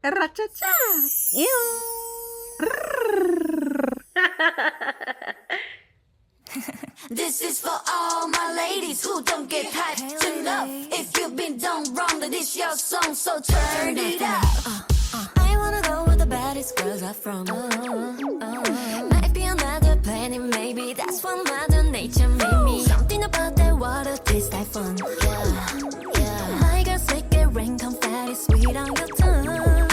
Ra-cha-cha. This is for all my ladies who don't get hyped enough. If you've been done wrong, then this your song, so turn it up. I wanna go where the baddest girls are from. Might be another planet, maybe that's what Mother Nature made me. Something about that water tastes like fun. Yeah. My girl say get rain, confetti, sweet on your tongue.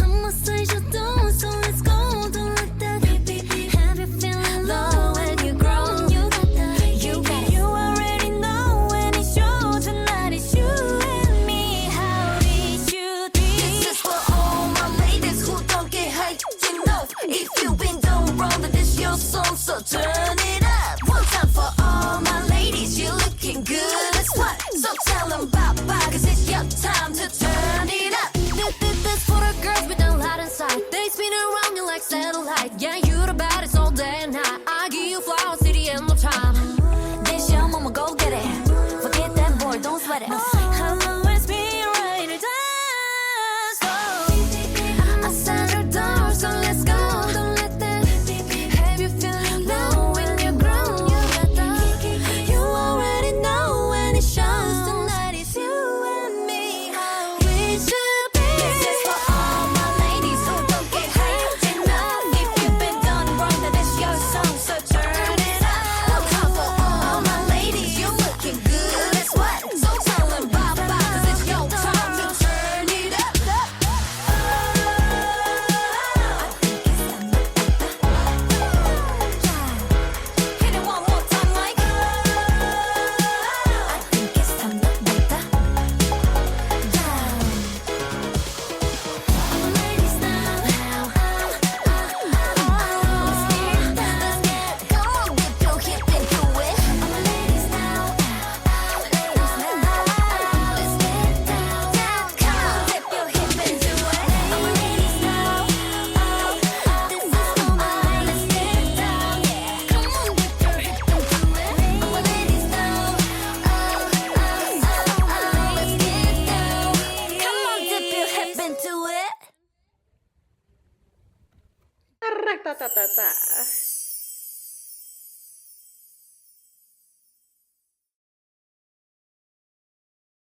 I'ma say you don't, so let's go. Don't let that have you feeling low when you grown. You got that, you got it. You already know when it's yours, tonight it's you and me. How it should be. This is for all my ladies who don't get hyped enough. If you've been done wrong, then this your song, so turn it up. One time for all my ladies, you're looking good as what? So tell them bye-bye, cause it's your time to turn it up. This for the girls with a lot inside. They spin around you like satellite. Yeah, you the baddest all day and night. I give you flowers to the end of time. This your mama, go get it. Forget that boy, don't sweat it. I'll always be right to dance. I said her door, so let's go. Don't let that have you feeling low when you're grown. You got that. You already know when it shows. Tonight it's you and me. How we should be. This is for all my ladies who don't get hyped enough. If you've been done wrong, then it's your song, so turn it up. One time for all my ladies, you're looking good as what? So tell them bye-bye, cause it's your time to turn it up. Hit it one more time like I think it's time to better. Ladies now, let's get, come on, dip your hip into it. Ladies now, let's get down. Come on, dip your hip into it. Ladies now, this is for my ladies. Get down. Come on, dip your hip into it. Ladies now, let's get down. Come on, dip your hip into it. Ra-ta-ta-ta-ta.